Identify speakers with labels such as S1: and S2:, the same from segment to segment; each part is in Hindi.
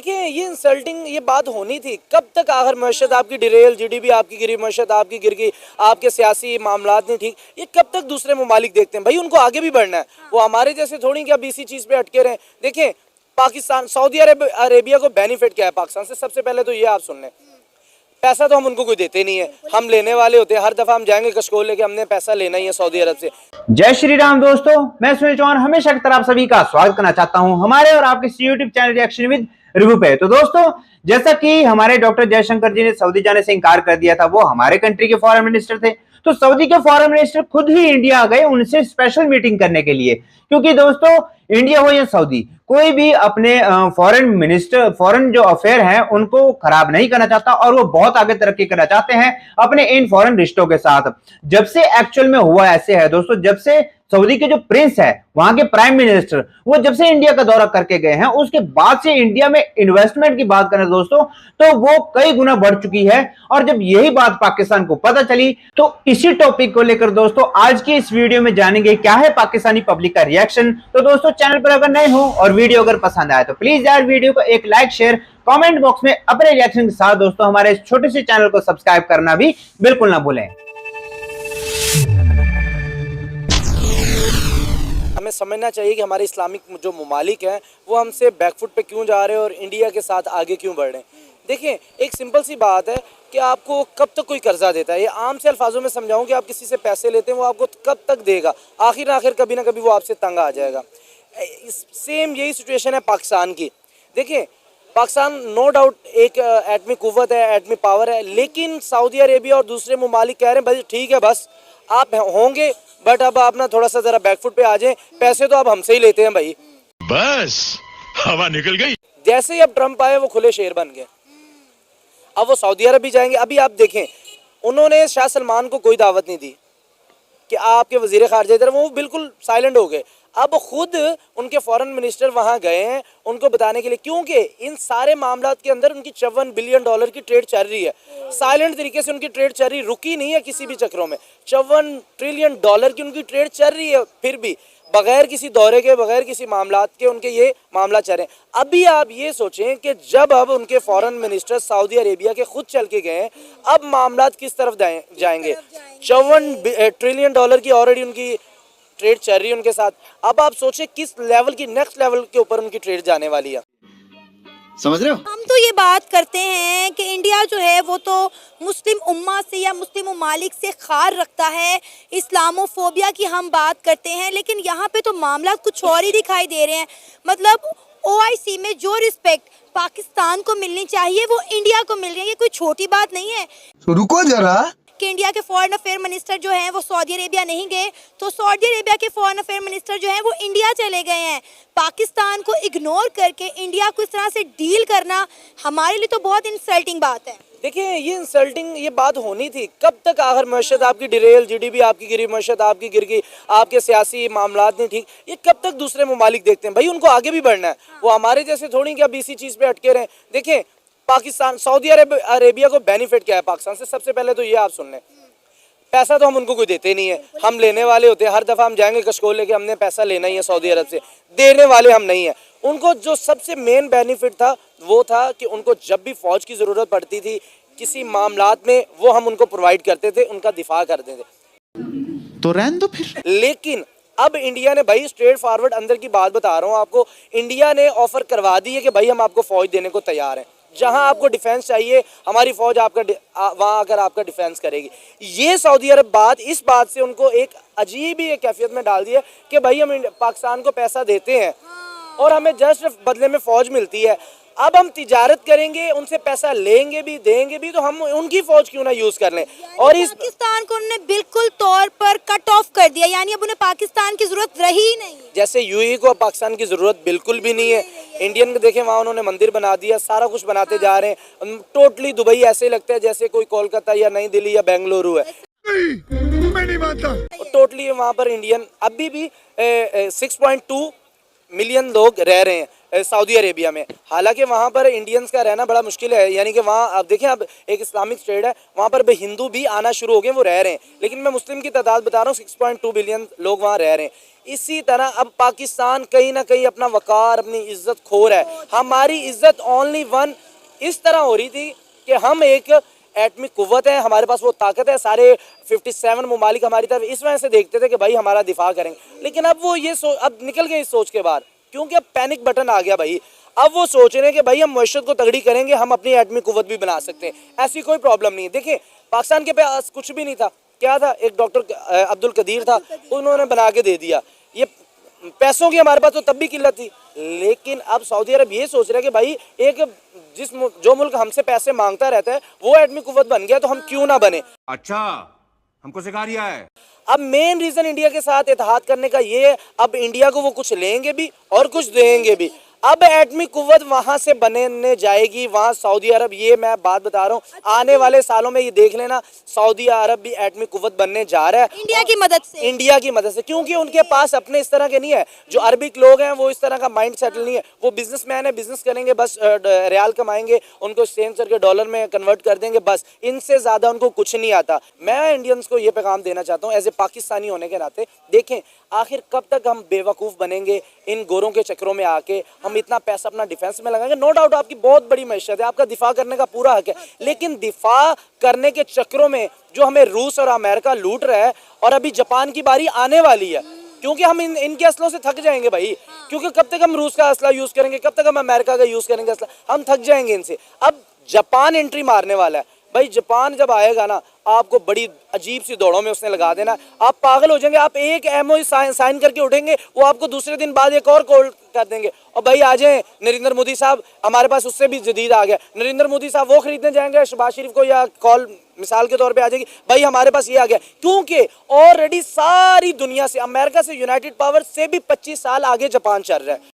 S1: देखिए ये इंसल्टिंग ये बात होनी थी। कब तक आखिर मईशत आपकी डिरेल, जीडीपी आपकी गिरी, मईशत आपकी गिर गई, आपके सियासी मामलात नहीं ठीक, ये कब तक दूसरे ममालिक देखते हैं? भाई उनको आगे भी बढ़ना है, वो हमारे जैसे थोड़ी कि अब इसी चीज़ पे अटके रहें। देखें पाकिस्तान, सऊदी अरेबिया को बेनिफिट क्या है पाकिस्तान से? सबसे पहले तो ये आप सुन लें, पैसा तो हम उनको कोई देते नहीं है, हम लेने वाले होते हैं। हर दफा हम जाएंगे कशकोल लेके, हमने पैसा लेना ही है सऊदी अरब से।
S2: जय श्री राम दोस्तों, मैं सुनील चौहान हमेशा की तरह आप सभी का स्वागत करना चाहता हूं हमारे और आपके YouTube channel reaction with review पे। तो दोस्तों, जैसा कि हमारे डॉक्टर जयशंकर जी ने सऊदी जाने से इंकार कर दिया था, वो हमारे कंट्री के फॉरेन मिनिस्टर थे, तो सऊदी के फॉरेन मिनिस्टर खुद ही इंडिया आ गए उनसे स्पेशल मीटिंग करने के लिए। क्योंकि दोस्तों, इंडिया हो या सऊदी, कोई भी अपने फॉरेन जो अफेयर हैं उनको खराब नहीं करना चाहता और वो बहुत आगे तरक्की करना चाहते हैं अपने इन फॉरेन रिश्तों के साथ। जब से एक्चुअल में हुआ ऐसे है दोस्तों, जब से सऊदी के जो प्रिंस है, वहां के प्राइम मिनिस्टर, वो जब से इंडिया का दौरा करके गए हैं, उसके बाद से इंडिया में इन्वेस्टमेंट की बात करें दोस्तों, तो वो कई गुना बढ़ चुकी है। और जब यही बात पाकिस्तान को पता चली, तो इसी टॉपिक को लेकर दोस्तों आज की इस वीडियो में जानेंगे क्या है पाकिस्तानी पब्लिक का रिएक्शन। तो दोस्तों, चैनल पर अगर नए हो और वीडियो अगर पसंद आए तो प्लीज यार वीडियो को एक लाइक, शेयर, कमेंट बॉक्स में अपने रिएक्शन के साथ दोस्तों हमारे इस छोटे से चैनल को सब्सक्राइब करना भी बिल्कुल ना भूलें।
S1: हमें समझना चाहिए कि हमारे इस्लामिक जो ममालिक हैं वो हमसे बैकफुट पे क्यों जा रहे हैं और इंडिया के साथ आगे क्यों बढ़ रहे हैं। देखिए एक सिंपल सी बात है कि आपको कब तक कोई कर्जा देता है, ये आम से अल्फाजों में समझाऊं कि आप किसी से पैसे लेते हैं, वो आपको कब तक देगा, आखिर कभी ना कभी वो आपसे तंग आ जाएगा। सेम यही सिचुएशन है पाकिस्तान की। देखिए पाकिस्तान नो डाउट एक एटमी कुव्वत है, एटमी पावर है, लेकिन सऊदी अरेबिया और दूसरे ममालिक कह रहे हैं भाई ठीक है बस आप होंगे, बट अब आप ना थोड़ा सा जरा बैकफुट पे आ जाएं, पैसे तो आप हमसे ही लेते हैं भाई।
S3: बस हवा निकल गई।
S1: जैसे ही अब ट्रंप आए वो खुले शेर बन गए, अब वो सऊदी अरब भी जाएंगे। अभी आप देखें उन्होंने शाह सलमान को कोई दावत नहीं दी कि आपके वजीर खारजा इधर, वो बिल्कुल साइलेंट हो गए। अब खुद उनके फॉरेन मिनिस्टर वहां गए हैं उनको बताने के लिए, क्योंकि इन सारे मामलात के अंदर उनकी $54 बिलियन की ट्रेड चल रही है। साइलेंट तरीके से उनकी ट्रेड चल रही, रुकी नहीं है किसी भी चक्रों में। $54 ट्रिलियन की उनकी ट्रेड चल रही है, फिर भी बगैर किसी दौरे के, बगैर किसी मामलात के उनके ये मामला चल रहे हैं। अभी आप ये सोचें कि जब अब उनके फॉरेन मिनिस्टर सऊदी अरेबिया के खुद चल के गए, अब मामलात किस तरफ जाएंगे। $54 ट्रिलियन की ऑलरेडी उनकी ट्रेड चल रही है उनके साथ। अब आप सोचें किस लेवल की, नेक्स्ट लेवल के ऊपर उनकी ट्रेड जाने वाली है।
S4: समझ रहे हो?
S5: हम तो ये बात करते हैं कि इंडिया जो है वो तो मुस्लिम उम्मा से या मुस्लिम ममालिक से खार रखता है, इस्लामोफोबिया की हम बात करते हैं, लेकिन यहाँ पे तो मामला कुछ और ही दिखाई दे रहे हैं। मतलब OIC में जो रिस्पेक्ट पाकिस्तान को मिलनी चाहिए वो इंडिया को मिल रही है, ये कोई छोटी बात नहीं है।
S4: तो रुको जरा,
S5: कि इंडिया के फॉरेन अफेयर मिनिस्टर जो हैं वो सऊदी अरेबिया नहीं गए, तो सऊदी अरेबिया के फॉरेन अफेयर मिनिस्टर जो हैं वो इंडिया चले गए हैं। पाकिस्तान को इग्नोर करके इंडिया को इस तरह से डील करना हमारे लिए तो बहुत इंसल्टिंग बात है।
S1: देखिए ये इंसल्टिंग ये बात होनी थी। कब तक आखिर मईशत आपकी डिरेल, जीडीपी आपकी गिरी, मईशत आपकी गिर गई, आपके सियासी मामलात नहीं ठीक, ये कब तक दूसरे ममालिक देखते हैं? भाई उनको आगे भी बढ़ना है, वो हमारे जैसे थोड़ी कि अब इसी चीज़ पे अटके रहें। देखें पाकिस्तान, सऊदी अरेबिया को बेनिफिट क्या है पाकिस्तान से? सबसे पहले तो ये आप सुन लें, पैसा तो हम उनको कोई देते नहीं है, हम लेने वाले होते हैं। हर दफा हम जाएंगे कशकोल लेके, हमने पैसा लेना ही है सऊदी अरब से, देने वाले हम नहीं है। उनको जो सबसे मेन बेनिफिट था वो था कि उनको जब भी फौज की ज़रूरत पड़ती थी किसी मामलात में, वो हम उनको प्रोवाइड करते थे, उनका दिफा करते थे।
S4: तो रहने दो फिर।
S1: लेकिन अब इंडिया ने, भाई स्ट्रेट फॉरवर्ड अंदर की बात बता रहा हूँ आपको, इंडिया ने ऑफर करवा दी है कि भाई हम आपको फौज देने को तैयार हैं, जहां आपको डिफेंस चाहिए हमारी फौज आपका वहां आकर आपका डिफेंस करेगी। ये सऊदी अरब बात, इस बात से उनको एक अजीब ही कैफियत में डाल दिया कि भाई हम पाकिस्तान को पैसा देते हैं और हमें जस्ट बदले में फौज मिलती है। अब हम तिजारत करेंगे, उनसे पैसा लेंगे भी देंगे भी, तो हम उनकी फौज क्यों ना यूज कर लें। और इस
S5: पाकिस्तान को उन्होंने बिल्कुल तौर पर कट ऑफ कर दिया, यानी अब उन्हें पाकिस्तान की जरूरत रही ही नहीं।
S1: जैसे UAE को पाकिस्तान की जरूरत बिल्कुल भी नहीं है। इंडियन को देखें, वहाँ उन्होंने मंदिर बना दिया, सारा कुछ बनाते जा रहे हैं। टोटली दुबई ऐसे लगता है जैसे कोई कोलकाता या नई दिल्ली या बेंगलुरु है।
S4: मैं नहीं मानता।
S1: टोटली वहाँ पर इंडियन अभी भी 6.2 मिलियन लोग रह रहे हैं सऊदी अरेबिया में। हालांकि वहाँ पर इंडियंस का रहना बड़ा मुश्किल है, यानी कि वहाँ आप देखें, अब एक इस्लामिक स्टेट है, वहाँ पर हिंदू भी आना शुरू हो गए, वो रह रहे हैं। लेकिन मैं मुस्लिम की तादाद बता रहा हूँ, 6.2 बिलियन लोग वहाँ रह रहे हैं। इसी तरह अब पाकिस्तान कहीं ना कहीं अपना वकार, अपनी इज्जत खो रहा है। हमारी इज्जत ओनली वन इस तरह हो रही थी कि हम एक एटमी कुव्वत है, हमारे पास वो ताकत है, सारे 57 ममालिक हमारी तरफ इस वजह से देखते थे कि भाई हमारा दिफा करेंगे। लेकिन अब वो ये अब निकल गए इस सोच के बाहर, क्योंकि अब पैनिक बटन आ गया भाई। अब वो सोच रहे हैं कि भाई हम मईशत को तगड़ी करेंगे, हम अपनी एटमी कुव्वत भी बना सकते हैं, ऐसी कोई प्रॉब्लम नहीं है। देखिए पाकिस्तान के पास कुछ भी नहीं था, क्या था, एक डॉक्टर अब्दुल कदीर था, उन्होंने बना के दे दिया। ये पैसों की हमारे पास तो तब भी किल्लत थी, लेकिन अब सऊदी अरब ये सोच रहा है कि भाई एक जो मुल्क हमसे पैसे मांगता रहता है वो एटमी कुव्वत बन गया, तो हम क्यों ना बने।
S6: अच्छा, हमको सिखा रिया है।
S1: अब मेन रीजन इंडिया के साथ इत्तेहाद करने का ये है, अब इंडिया को वो कुछ लेंगे भी और कुछ देंगे भी। अब एटमी कुव्वत वहां से बनने जाएगी, वहां सऊदी अरब, ये मैं बात बता रहा हूँ, आने वाले सालों में ये देख लेना, सऊदी अरब भी एटमी कुव्वत बनने जा रहा है
S5: इंडिया की मदद से।
S1: इंडिया की मदद से, क्योंकि उनके पास अपने इस तरह के नहीं है। जो अरबिक लोग हैं वो इस तरह का माइंड सेटल नहीं है, वो बिजनेसमैन है, बिजनेस करेंगे बस, रियाल कमाएंगे, उनको एक्सचेंज करके डॉलर में कन्वर्ट कर देंगे बस, इनसे ज्यादा उनको कुछ नहीं आता। मैं इंडियंस को ये पैगाम देना चाहता हूँ एज ए पाकिस्तानी होने के नाते, देखें आखिर कब तक हम बेवकूफ़ बनेंगे इन गोरों के चक्रों में आके। हम इतना पैसा अपना डिफेंस में लगाएंगे, नो डाउट आपकी बहुत बड़ी मैशत है, आपका दिफा करने का पूरा हक है, लेकिन दिफा करने के चक्रों में जो हमें रूस और अमेरिका लूट रहा है, और अभी जापान की बारी आने वाली है, क्योंकि हम इनके असलों से थक जाएंगे भाई। क्योंकि कब तक हम रूस का असला यूज़ करेंगे, कब तक हम अमेरिका का यूज़ करेंगे असला, हम थक जाएंगे इनसे। अब जापान एंट्री मारने वाला है भाई, जापान जब आएगा ना आपको बड़ी अजीब सी दौड़ों में उसने लगा देना, आप पागल हो जाएंगे। आप एक एमओयू साइन करके उठेंगे, वो आपको दूसरे दिन बाद एक और कॉल कर देंगे, और भाई आ जाएं नरेंद्र मोदी साहब, हमारे पास उससे भी जदीद आ गया। नरेंद्र मोदी साहब वो खरीदने जाएंगे शहबाज शरीफ को, या कॉल मिसाल के तौर पे आ जाएगी, भाई हमारे पास ये आ गया, क्योंकि ऑलरेडी सारी दुनिया से, अमेरिका से, यूनाइटेड पावर से भी 25 साल आगे जापान चल रहा है।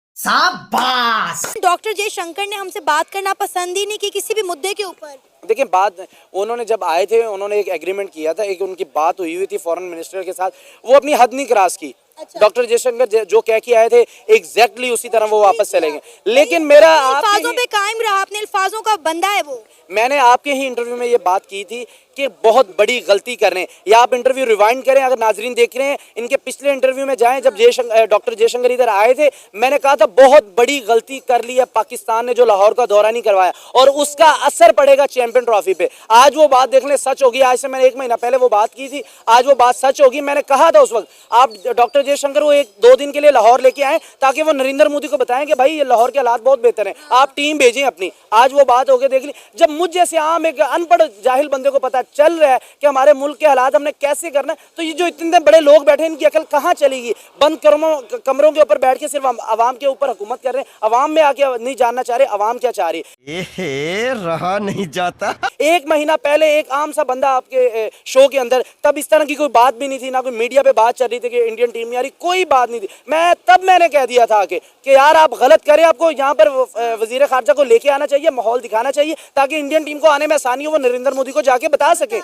S5: डॉक्टर जयशंकर ने हमसे बात करना पसंद ही नहीं की किसी भी मुद्दे के ऊपर।
S1: देखिए बात, उन्होंने जब आए थे उन्होंने एक एग्रीमेंट किया था, एक उनकी बात हुई थी फॉरेन मिनिस्टर के साथ, वो अपनी हद नहीं क्रॉस की।
S5: अच्छा।
S1: डॉक्टर जयशंकर जो कह के आए थे एग्जैक्टली उसी तरह वो वापस चलेंगे। लेकिन मेरा
S5: अल्फाजों पे कायम रहा, अपने अल्फाजों का बंदा है वो।
S1: मैंने आपके ही इंटरव्यू में ये बात की थी कि बहुत बड़ी गलती कर रहे हैं, या आप इंटरव्यू रिवाइंड करें, अगर नाजरीन देख रहे हैं इनके पिछले इंटरव्यू में जाएं, जब डॉक्टर जयशंकर इधर आए थे, मैंने कहा था बहुत बड़ी गलती कर ली है पाकिस्तान ने जो लाहौर का दौरा नहीं करवाया, और उसका असर पड़ेगा चैंपियन ट्रॉफी पे। आज वो बात देख लें, सच होगी। आज से मैंने 1 महीना पहले वो बात की थी, आज वो बात सच होगी। मैंने कहा था उस वक्त, आप डॉक्टर जयशंकर वो 1-2 दिन के लिए लाहौर लेके आए ताकि वो नरेंद्र मोदी को बताएं कि भाई ये लाहौर के हालात बहुत बेहतर हैं, आप टीम भेजें अपनी। आज वो बात होके देख ली। जब मुझ जैसे आम एक अनपढ़ जाहिल बंदे को पता चल रहा है कि हमारे मुल्क के हालात हमने कैसे करना है, तो ये जो इतने बड़े लोग बैठे हैं इनकी अकल कहाँ चलेगी। बंद कमरों के ऊपर बैठ के सिर्फ अवाम के ऊपर हुकूमत कर रहे हैं, अवाम में आके नहीं जानना चाह रहे अवाम क्या चाह रही है।
S4: रहा नहीं जाता।
S1: 1 महीना पहले एक आम सा बंदा आपके शो के अंदर, तब इस तरह की कोई बात भी नहीं थी, ना कोई मीडिया पे बात चल रही थी कि इंडियन टीम नहीं आ रही, कोई बात नहीं थी। मैंने कह दिया था कि यार आप गलत करें, आपको यहाँ पर वजीर खारजा को लेके आना चाहिए, माहौल दिखाना चाहिए ताकि इंडियन टीम को आने में आसानी हो, वो नरेंद्र मोदी को जाके बता सके।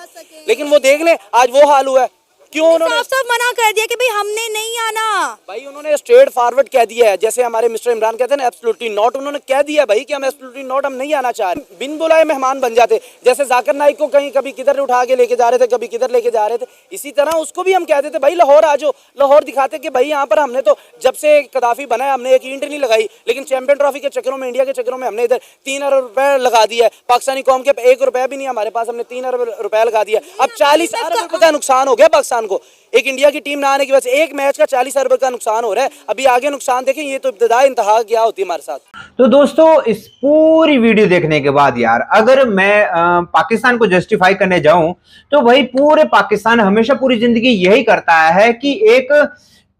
S1: लेकिन वो देख लें आज वो हाल हुआ है। क्यों उन्होंने
S5: साफ मना कर दिया कि भाई हमने नहीं आना।
S1: भाई उन्होंने स्ट्रेट फॉरवर्ड कह दिया है, जैसे हमारे मिस्टर इमरान कहते हैं ना एब्सोल्युटली नॉट, उन्होंने कह दिया भाई कि हम एब्सोल्युटली नॉट, हम नहीं आना चाह रहे। बिन बुलाए मेहमान बन जाते, जैसे जाकिर नाइक को कहीं कभी किधर उठा के लेके जा रहे थे, कभी किधर लेके जा रहे थे, इसी तरह उसको भी हम कहते थे भाई लाहौर आ जाओ, लाहौर दिखाते कि भाई यहाँ पर हमने तो जब से कदाफी बनाया हमने एक ईंट नहीं लगाई, लेकिन चैंपियन ट्रॉफी के चक्करों में, इंडिया के चक्करों में हमने इधर 3 अरब रुपए लगा दिया है। पाकिस्तानी कौम के 1 रुपया भी नहीं हमारे पास, हमने 3 अरब रुपया लगा दिया। अब 40 अरब रुपए का नुकसान हो गया पाकिस्तान को, एक इंडिया की टीम ना आने की वजह से एक मैच का 40 अरब का नुकसान हो रहा है। अभी आगे नुकसान देखें, ये तो इब्तिदा इंतहा क्या होती है हमारे साथ।
S2: तो दोस्तों इस पूरी वीडियो देखने के बाद यार, अगर मैं पाकिस्तान को जस्टिफाई करने जाऊं तो भाई पूरे पाकिस्तान हमेशा पूरी जिंदगी यही करता है कि एक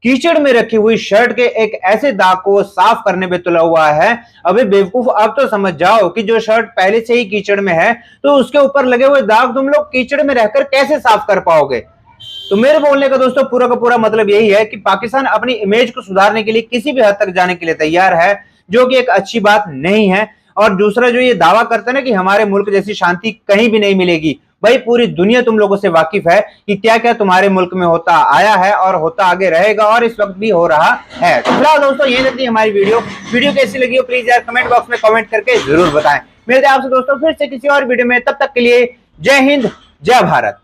S2: कीचड़ में रखी हुई शर्ट के एक ऐसे दाग को साफ करने पे तुला हुआ है। अबे बेवकूफ, अब तो समझ जाओ कि जो शर्ट पहले से ही कीचड़ में है तो उसके ऊपर लगे हुए दाग तुम लोग कीचड़ में रहकर कैसे साफ कर पाओगे। तो मेरे बोलने का दोस्तों पूरा का पूरा मतलब यही है कि पाकिस्तान अपनी इमेज को सुधारने के लिए किसी भी हद तक जाने के लिए तैयार है, जो कि एक अच्छी बात नहीं है। और दूसरा जो ये दावा करते हैं ना कि हमारे मुल्क जैसी शांति कहीं भी नहीं मिलेगी, भाई पूरी दुनिया तुम लोगों से वाकिफ है कि क्या क्या तुम्हारे मुल्क में होता आया है और होता आगे रहेगा और इस वक्त भी हो रहा है। तो फिलहाल दोस्तों ये रहती है हमारी वीडियो कैसी लगी हो प्लीज यार कमेंट बॉक्स में कमेंट करके जरूर बताएं। मिलते हैं आपसे दोस्तों फिर से किसी और वीडियो में, तब तक के लिए जय हिंद जय भारत।